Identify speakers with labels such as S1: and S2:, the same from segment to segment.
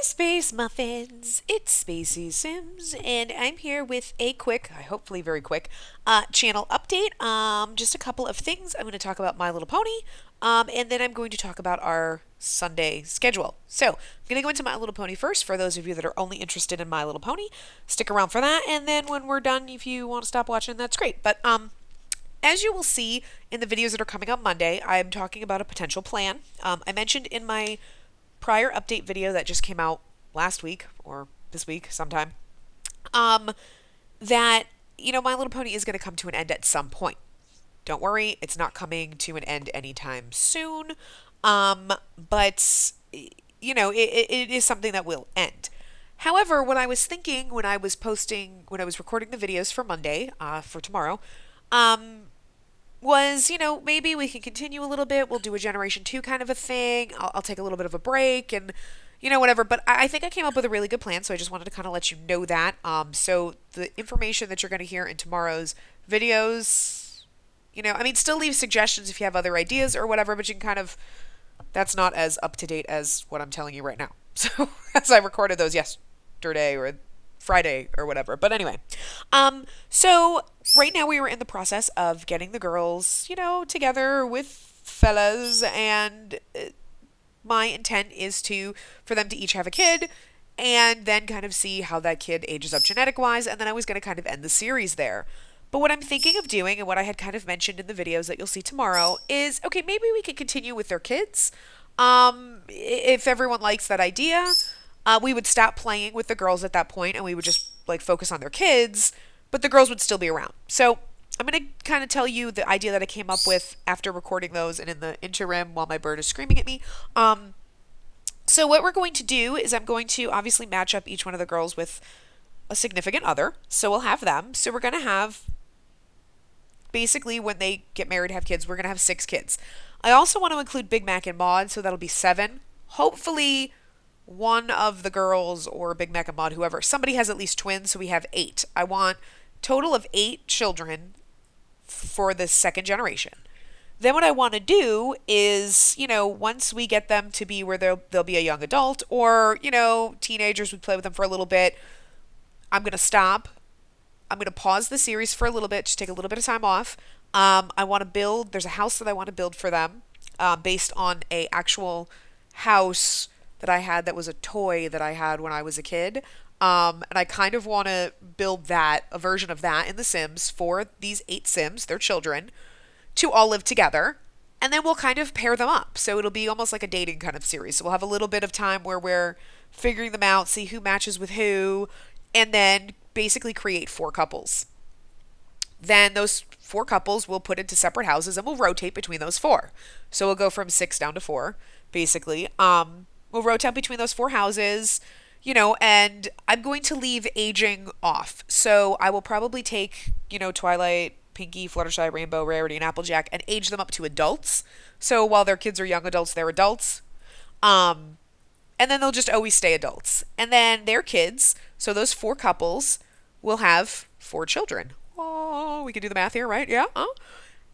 S1: Space Muffins! It's Spacey Sims, and I'm here with a quick, hopefully very quick, channel update. Just a couple of things. I'm going to talk about My Little Pony, and then I'm going to talk about our Sunday schedule. So, I'm going to go into My Little Pony first. For those of you that are only interested in My Little Pony, stick around for that, and then when we're done, if you want to stop watching, that's great. But, as you will see in the videos that are coming up Monday, I'm talking about a potential plan. I mentioned in my prior update video that just came out last week or this week sometime, um, that, My Little Pony is going to come to an end at some point. Don't worry, it's not coming to an end anytime soon. But, it is something that will end. However, what I was thinking when I was recording the videos for Monday, for tomorrow, was, maybe we can continue a little bit. We'll do a Generation 2 kind of a thing. I'll take a little bit of a break and, whatever. But I think I came up with a really good plan, so I just wanted to kind of let you know that. So the information that you're going to hear in tomorrow's videos, still leave suggestions if you have other ideas or whatever, but you can kind of, that's not as up to date as what I'm telling you right now. So, as I recorded those yesterday or Friday or whatever. But anyway, so right now we were in the process of getting the girls, together with fellas, and my intent is for them to each have a kid and then kind of see how that kid ages up genetic wise, and then I was going to kind of end the series there. But what I'm thinking of doing, and what I had kind of mentioned in the videos that you'll see tomorrow, is okay, maybe we could continue with their kids. If everyone likes that idea, we would stop playing with the girls at that point, and we would just focus on their kids, but the girls would still be around. So I'm going to kind of tell you the idea that I came up with after recording those and in the interim while my bird is screaming at me. So what we're going to do is I'm going to obviously match up each one of the girls with a significant other. So we'll have them. So we're going to have, basically, when they get married, have kids, we're going to have 6 kids. I also want to include Big Mac and Maud, so that'll be 7. Hopefully one of the girls, or Big Mac and Maud, whoever, somebody has at least twins, so we have 8. I want total of 8 children for the second generation. Then what I want to do is, once we get them to be where they'll be a young adult, or, teenagers, we play with them for a little bit, I'm going to stop. I'm going to pause the series for a little bit, just take a little bit of time off. I want to there's a house that I want to build for them, based on a actual house that I had that was a toy that I had when I was a kid. And I kind of want to build a version of that in The Sims for these 8 Sims, their children, to all live together. And then we'll kind of pair them up. So it'll be almost like a dating kind of series. So we'll have a little bit of time where we're figuring them out, see who matches with who, and then basically create 4 couples. Then those 4 couples we'll put into separate houses and we'll rotate between those 4. So we'll go from 6 down to 4, basically. We'll rotate between those 4 houses, and I'm going to leave aging off. So I will probably take, Twilight, Pinky, Fluttershy, Rainbow, Rarity, and Applejack and age them up to adults. So while their kids are young adults, they're adults. And then they'll just always stay adults. And then their kids, so those 4 couples, will have 4 children. Oh, we can do the math here, right? Yeah.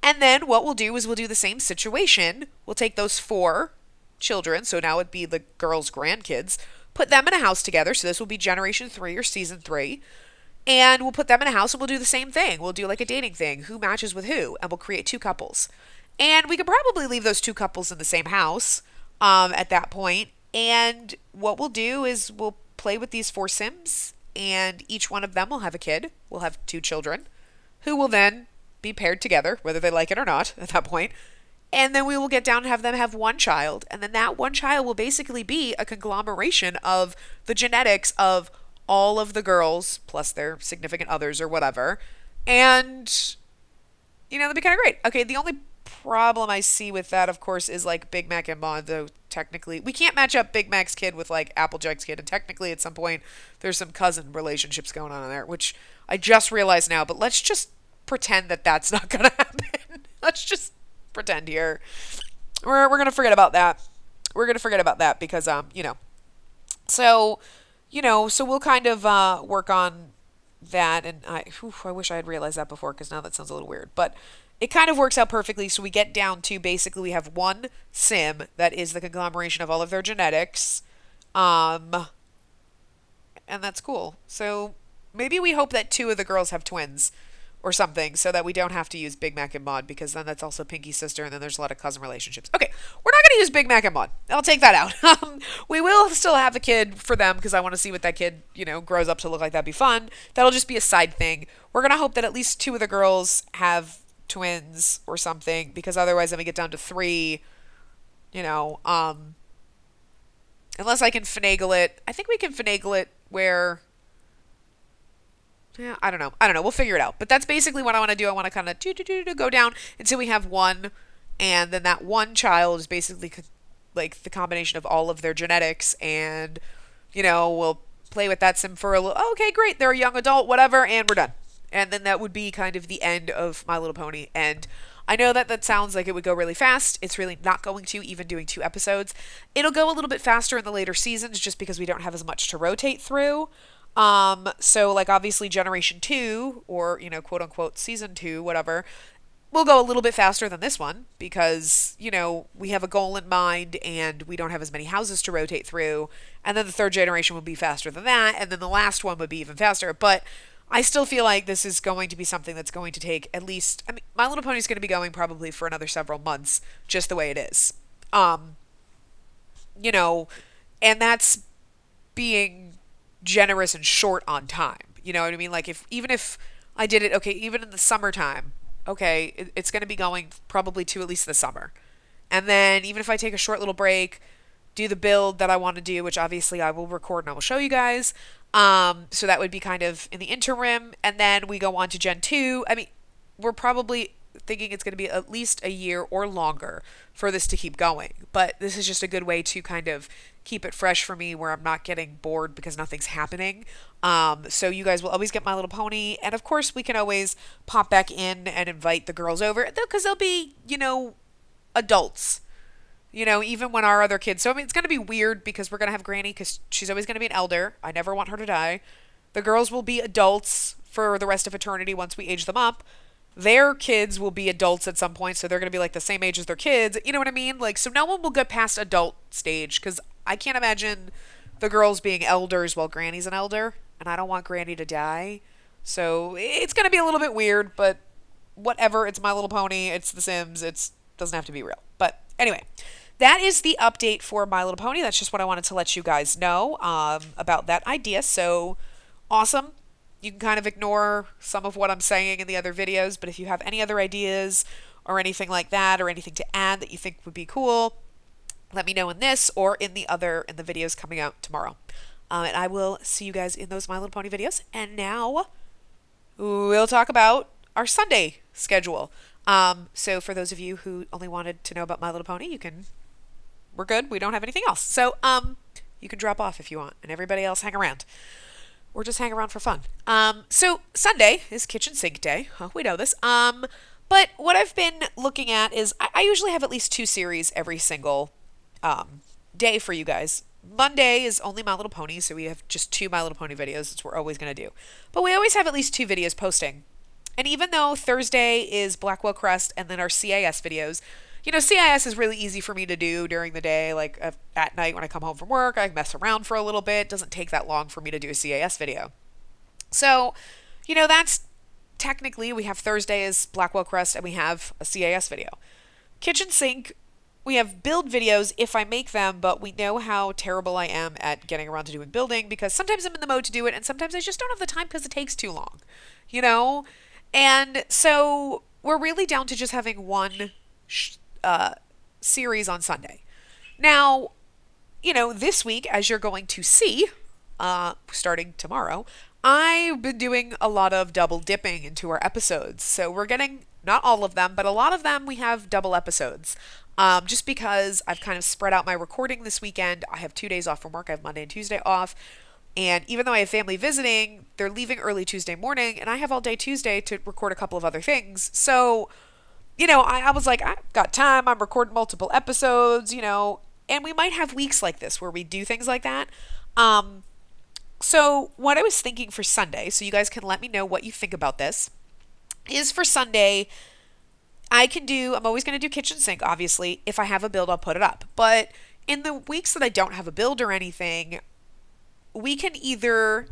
S1: And then what we'll do is we'll do the same situation. We'll take those 4 children, so now it'd be the girls' grandkids, put them in a house together. So this will be Generation 3 or Season 3. And we'll put them in a house and we'll do the same thing. We'll do like a dating thing. Who matches with who? And we'll create 2 couples. And we could probably leave those 2 couples in the same house at that point. And what we'll do is we'll play with these 4 Sims, and each one of them will have a kid. We'll have 2 children who will then be paired together, whether they like it or not at that point. And then we will get down and have them have 1 child. And then that 1 child will basically be a conglomeration of the genetics of all of the girls, plus their significant others or whatever. And, that'd be kind of great. Okay, the only problem I see with that, of course, is Big Mac and Maud, though technically we can't match up Big Mac's kid with Applejack's kid, and technically at some point there's some cousin relationships going on in there, which I just realized now, but let's just pretend that that's not gonna happen. Let's just pretend here. We're gonna forget about that. We're gonna forget about that because so so we'll kind of work on that, and I wish I had realized that before, because now that sounds a little weird, but it kind of works out perfectly. So we get down to basically we have 1 sim that is the conglomeration of all of their genetics, and that's cool. So maybe we hope that two of the girls have twins or something so that we don't have to use Big Mac and Maud because then that's also Pinky's sister and then there's a lot of cousin relationships. Okay, we're not going to use Big Mac and Maud. I'll take that out. We will still have a kid for them because I want to see what that kid, grows up to look like. That'd be fun. That'll just be a side thing. We're going to hope that at least two of the girls have twins or something because otherwise then we get down to three, you know, um, unless I can finagle it. I think we can finagle it where yeah, I don't know. I don't know. We'll figure it out. But that's basically what I want to do. I want to kind of go down until we have one, and then that one child is basically like the combination of all of their genetics, and we'll play with that sim for a little. Okay, great. They're a young adult, whatever, and we're done. And then that would be kind of the end of My Little Pony. And I know that that sounds like it would go really fast. It's really not going to, even doing 2 episodes. It'll go a little bit faster in the later seasons just because we don't have as much to rotate through. So like obviously Generation 2 or, quote unquote Season 2, whatever, will go a little bit faster than this one because, we have a goal in mind and we don't have as many houses to rotate through. And then the third generation will be faster than that. And then the last one would be even faster. But I still feel like this is going to be something that's going to take at least, I mean, My Little Pony is going to be going probably for another several months, just the way it is. Um, you know, and that's being generous and short on time. You know what I mean? Like even if I did it, okay, even in the summertime, okay, it's going to be going probably to at least the summer. And then even if I take a short little break, do the build that I want to do, which obviously I will record and I will show you guys. So that would be kind of in the interim. And then we go on to Gen 2. I mean, we're probably thinking it's going to be at least a year or longer for this to keep going. But this is just a good way to kind of keep it fresh for me where I'm not getting bored because nothing's happening. So you guys will always get My Little Pony. And of course, we can always pop back in and invite the girls over because they'll be, adults. Even when our other kids. So, I mean, it's going to be weird because we're going to have Granny because she's always going to be an elder. I never want her to die. The girls will be adults for the rest of eternity once we age them up. Their kids will be adults at some point, so they're going to be like the same age as their kids. You know what I mean? Like, so no one will get past adult stage because I can't imagine the girls being elders while Granny's an elder, and I don't want Granny to die. So it's going to be a little bit weird, but whatever. It's My Little Pony. It's The Sims. It doesn't have to be real. But anyway, that is the update for My Little Pony. That's just what I wanted to let you guys know about that idea. So awesome. You can kind of ignore some of what I'm saying in the other videos, but if you have any other ideas or anything like that or anything to add that you think would be cool, let me know in this or in the videos coming out tomorrow. And I will see you guys in those My Little Pony videos. And now we'll talk about our Sunday schedule. So for those of you who only wanted to know about My Little Pony, we're good. We don't have anything else. So, you can drop off if you want and everybody else hang around or just hang around for fun. So Sunday is kitchen sink day. Huh, we know this. But what I've been looking at is I usually have at least 2 series every single, day for you guys. Monday is only My Little Pony. So we have just 2 My Little Pony videos. That's what we're always going to do. But we always have at least 2 videos posting. And even though Thursday is Blackwell Crest and then our CIS videos, CIS is really easy for me to do during the day. Like at night when I come home from work, I mess around for a little bit. It doesn't take that long for me to do a CIS video. So, that's technically we have Thursday as Blackwell Crest and we have a CIS video. Kitchen sink, we have build videos if I make them, but we know how terrible I am at getting around to doing building because sometimes I'm in the mode to do it and sometimes I just don't have the time because it takes too long, And so we're really down to just having one series on Sunday. Now, this week, as you're going to see, starting tomorrow, I've been doing a lot of double dipping into our episodes. So we're getting, not all of them, but a lot of them we have double episodes. Just because I've kind of spread out my recording this weekend. I have 2 days off from work. I have Monday and Tuesday off. And even though I have family visiting, they're leaving early Tuesday morning, and I have all day Tuesday to record a couple of other things. So, I was like, I've got time. I'm recording multiple episodes, and we might have weeks like this where we do things like that. So what I was thinking for Sunday, so you guys can let me know what you think about this, is for Sunday, I'm always going to do kitchen sink, obviously. If I have a build, I'll put it up. But in the weeks that I don't have a build or anything, we can either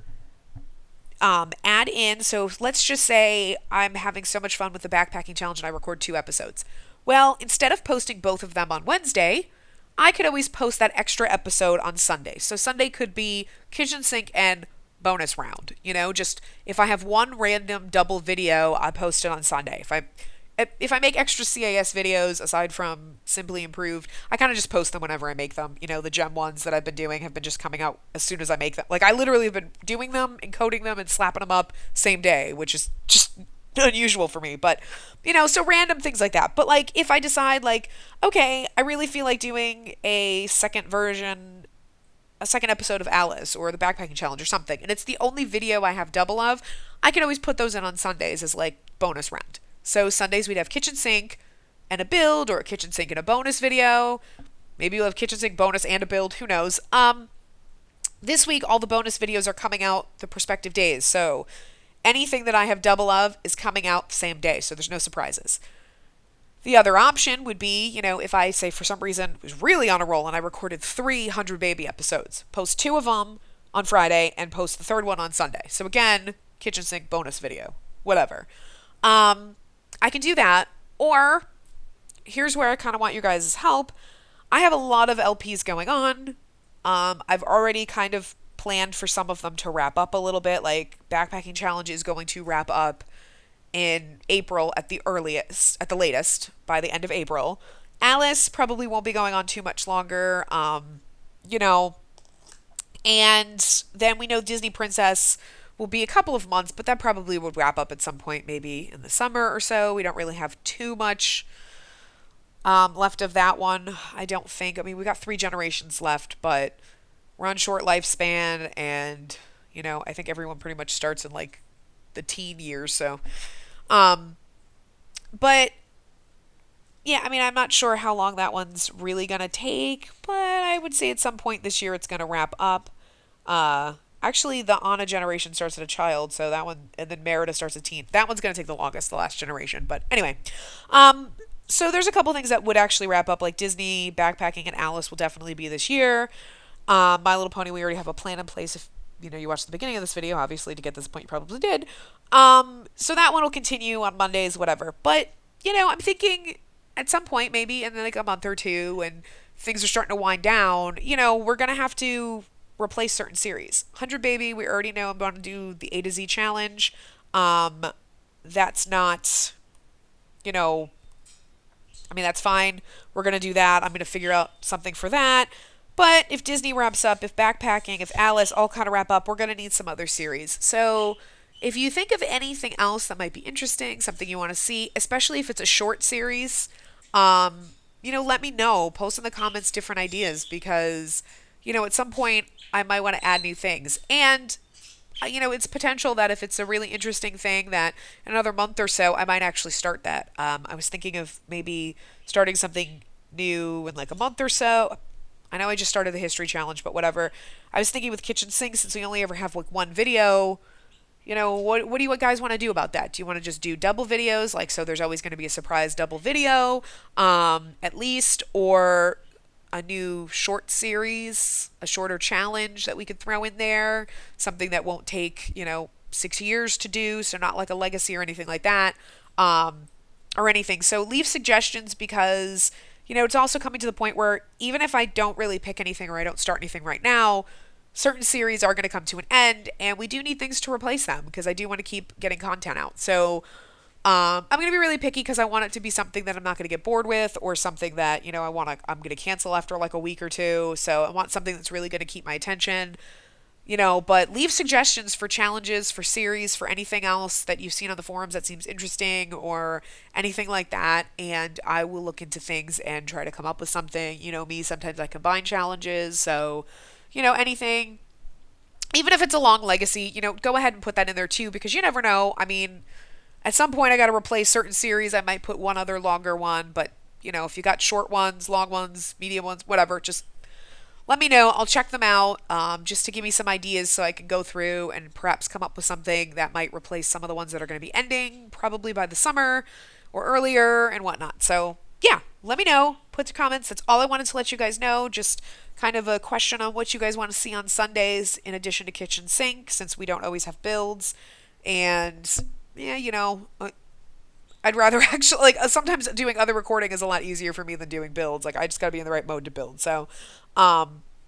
S1: add in, so let's just say I'm having so much fun with the backpacking challenge and I record 2 episodes. Well, instead of posting both of them on Wednesday, I could always post that extra episode on Sunday. So Sunday could be kitchen sink and bonus round. Just if I have one random double video, I post it on Sunday. If I make extra CAS videos aside from Simply Improved, I kind of just post them whenever I make them. The gem ones that I've been doing have been just coming out as soon as I make them. Like, I literally have been doing them, encoding them, and slapping them up same day, which is just unusual for me. But, so random things like that. But, like, if I decide, like, okay, I really feel like doing a second episode of Alice or the backpacking challenge or something, and it's the only video I have double of, I can always put those in on Sundays as, like, bonus round. So Sundays we'd have kitchen sink and a build, or a kitchen sink and a bonus video. Maybe we'll have kitchen sink bonus and a build. Who knows? This week all the bonus videos are coming out the prospective days. So anything that I have double of is coming out the same day. So there's no surprises. The other option would be, if I say for some reason was really on a roll and I recorded 300 baby episodes, post 2 of them on Friday and post the third one on Sunday. So again, kitchen sink bonus video, whatever. I can do that, or here's where I kind of want your guys' help. I have a lot of LPs going on. I've already kind of planned for some of them to wrap up a little bit. Like, backpacking challenge is going to wrap up in April at the latest, by the end of April. Alice probably won't be going on too much longer, and then we know Disney Princess will be a couple of months, but that probably would wrap up at some point, maybe in the summer or so. We don't really have too much left of that one, I don't think. I mean, we got 3 generations left, but we're on short lifespan, and I think everyone pretty much starts in like the teen years. So, but yeah, I mean, I'm not sure how long that one's really gonna take, but I would say at some point this year it's gonna wrap up. Actually, the Anna generation starts at a child, so that one, and then Merida starts at teen. That one's going to take the longest, the last generation. But anyway, so there's a couple things that would actually wrap up, like Disney, backpacking, and Alice will definitely be this year. My Little Pony, we already have a plan in place. If you watched the beginning of this video, obviously to get this point, you probably did. So that one will continue on Mondays, whatever. But I'm thinking at some point, maybe in like a month or two, and things are starting to wind down. We're gonna have to replace certain series. 100 Baby, we already know I'm going to do the A to Z challenge. That's not, that's fine. We're going to do that. I'm going to figure out something for that. But if Disney wraps up, if backpacking, if Alice all kind of wrap up, we're going to need some other series. So if you think of anything else that might be interesting, something you want to see, especially if it's a short series, let me know. Post in the comments different ideas, because at some point I might want to add new things. And, it's potential that if it's a really interesting thing, that in another month or so, I might actually start that. I was thinking of maybe starting something new in like a month or so. I know I just started the history challenge, but whatever. I was thinking with kitchen sinks, since we only ever have like one video, what do you guys want to do about that? Do you want to just do double videos? Like, so there's always going to be a surprise double video, at least, or a new short series, a shorter challenge that we could throw in there, something that won't take, 6 years to do, so not like a legacy or anything like that, or anything. So leave suggestions, because, it's also coming to the point where even if I don't really pick anything or I don't start anything right now, certain series are going to come to an end, and we do need things to replace them, because I do want to keep getting content out. So I'm going to be really picky, because I want it to be something that I'm not going to get bored with, or something that, I'm going to cancel after like a week or two. So I want something that's really going to keep my attention, but leave suggestions for challenges, for series, for anything else that you've seen on the forums that seems interesting, or anything like that. And I will look into things and try to come up with something. Me, sometimes I combine challenges. So, anything, even if it's a long legacy, go ahead and put that in there too, because you never know. I mean, at some point I got to replace certain series. I might put one other longer one, but if you got short ones, long ones, medium ones, whatever, just let me know. I'll check them out, just to give me some ideas, so I can go through and perhaps come up with something that might replace some of the ones that are going to be ending probably by the summer or earlier and whatnot. So yeah, let me know. Put your comments. That's all I wanted to let you guys know. Just kind of a question on what you guys want to see on Sundays in addition to kitchen sink, since we don't always have builds. And yeah, I'd rather actually sometimes doing other recording is a lot easier for me than doing builds. Like I just got to be in the right mode to build. So,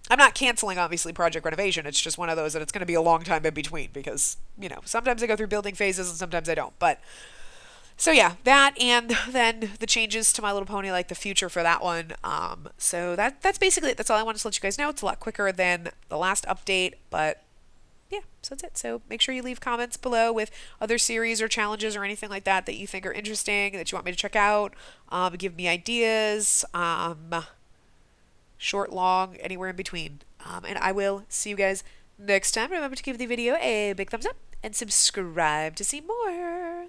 S1: I'm not canceling obviously project renovation. It's just one of those that it's going to be a long time in between because, sometimes I go through building phases and sometimes I don't. But so yeah, that and then the changes to My Little Pony, like the future for that one. So that's basically it. That's all I wanted to let you guys know. It's a lot quicker than the last update, but yeah, so that's it. So make sure you leave comments below with other series or challenges or anything like that that you think are interesting that you want me to check out. Give me ideas. Short, long, anywhere in between. And I will see you guys next time. Remember to give the video a big thumbs up and subscribe to see more.